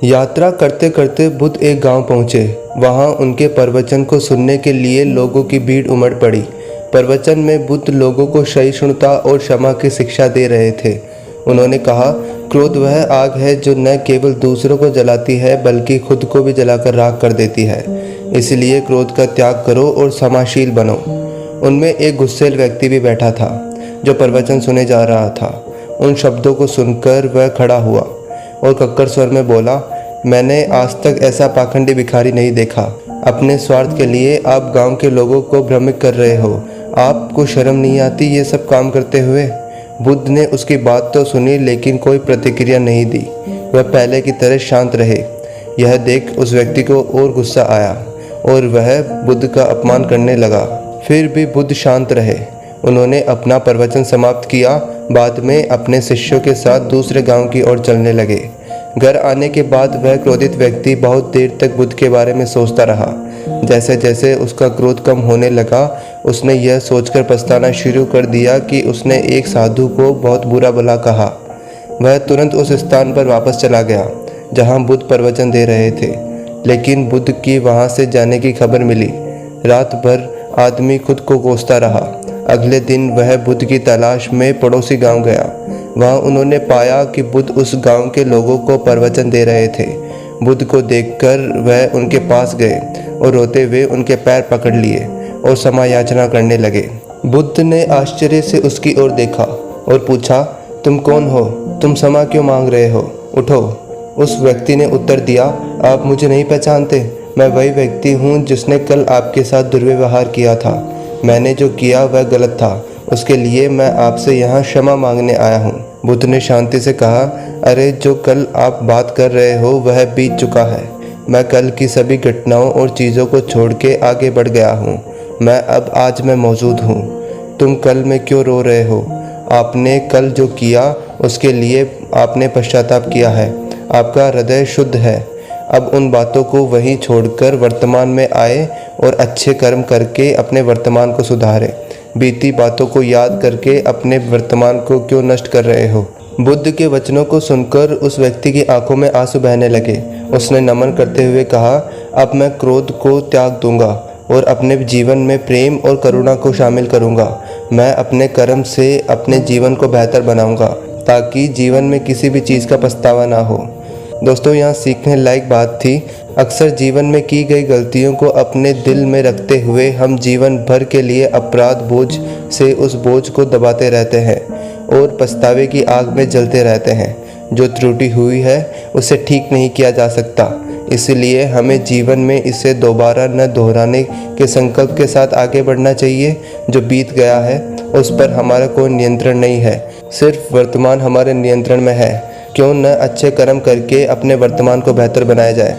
यात्रा करते करते बुद्ध एक गांव पहुंचे। वहां उनके प्रवचन को सुनने के लिए लोगों की भीड़ उमड़ पड़ी। प्रवचन में बुद्ध लोगों को सहिष्णुता और क्षमा की शिक्षा दे रहे थे। उन्होंने कहा, क्रोध वह आग है जो न केवल दूसरों को जलाती है बल्कि खुद को भी जलाकर राख कर देती है। इसलिए क्रोध का त्याग करो और क्षमाशील बनो। उनमें एक गुस्सैल व्यक्ति भी बैठा था जो प्रवचन सुने जा रहा था। उन शब्दों को सुनकर वह खड़ा हुआ और कक्कर स्वर में बोला, मैंने आज तक ऐसा पाखंडी भिखारी नहीं देखा। अपने स्वार्थ के लिए आप गांव के लोगों को भ्रमित कर रहे हो। आपको शर्म नहीं आती ये सब काम करते हुए? बुद्ध ने उसकी बात तो सुनी लेकिन कोई प्रतिक्रिया नहीं दी। वह पहले की तरह शांत रहे। यह देख उस व्यक्ति को और गुस्सा आया और वह बुद्ध का अपमान करने लगा। फिर भी बुद्ध शांत रहे। उन्होंने अपना प्रवचन समाप्त किया। बाद में अपने शिष्यों के साथ दूसरे गांव की ओर चलने लगे। घर आने के बाद वह क्रोधित व्यक्ति बहुत देर तक बुद्ध के बारे में सोचता रहा। जैसे जैसे उसका क्रोध कम होने लगा, उसने यह सोचकर पछताना शुरू कर दिया कि उसने एक साधु को बहुत बुरा भला कहा। वह तुरंत उस स्थान पर वापस चला गया जहां बुद्ध प्रवचन दे रहे थे, लेकिन बुद्ध की वहां से जाने की खबर मिली। रात भर आदमी खुद को कोसता रहा। अगले दिन वह बुद्ध की तलाश में पड़ोसी गांव गया। वहां उन्होंने पाया कि बुद्ध उस गांव के लोगों को प्रवचन दे रहे थे। बुद्ध को देखकर वह उनके पास गए और रोते हुए उनके पैर पकड़ लिए और क्षमा याचना करने लगे। बुद्ध ने आश्चर्य से उसकी ओर देखा और पूछा, तुम कौन हो? तुम क्षमा क्यों मांग रहे हो? उठो। उस व्यक्ति ने उत्तर दिया, आप मुझे नहीं पहचानते? मैं वही व्यक्ति हूँ जिसने कल आपके साथ दुर्व्यवहार किया था। मैंने जो किया वह गलत था। उसके लिए मैं आपसे यहाँ क्षमा मांगने आया हूँ। बुद्ध ने शांति से कहा, अरे जो कल आप बात कर रहे हो वह बीत चुका है। मैं कल की सभी घटनाओं और चीज़ों को छोड़ के आगे बढ़ गया हूँ। मैं अब आज में मौजूद हूँ। तुम कल में क्यों रो रहे हो? आपने कल जो किया उसके लिए आपने पश्चाताप किया है। आपका हृदय शुद्ध है। अब उन बातों को वहीं छोड़कर वर्तमान में आए और अच्छे कर्म करके अपने वर्तमान को सुधारें। बीती बातों को याद करके अपने वर्तमान को क्यों नष्ट कर रहे हो? बुद्ध के वचनों को सुनकर उस व्यक्ति की आंखों में आंसू बहने लगे। उसने नमन करते हुए कहा, अब मैं क्रोध को त्याग दूंगा और अपने जीवन में प्रेम और करुणा को शामिल करूंगा। मैं अपने कर्म से अपने जीवन को बेहतर बनाऊंगा ताकि जीवन में किसी भी चीज़ का पछतावा ना हो। दोस्तों, यहाँ सीखने लायक बात थी। अक्सर जीवन में की गई गलतियों को अपने दिल में रखते हुए हम जीवन भर के लिए अपराध बोझ से उस बोझ को दबाते रहते हैं और पछतावे की आग में जलते रहते हैं। जो त्रुटि हुई है उसे ठीक नहीं किया जा सकता। इसलिए हमें जीवन में इसे दोबारा न दोहराने के संकल्प के साथ आगे बढ़ना चाहिए। जो बीत गया है उस पर हमारा कोई नियंत्रण नहीं है, सिर्फ वर्तमान हमारे नियंत्रण में है। क्यों न अच्छे कर्म करके अपने वर्तमान को बेहतर बनाया जाए।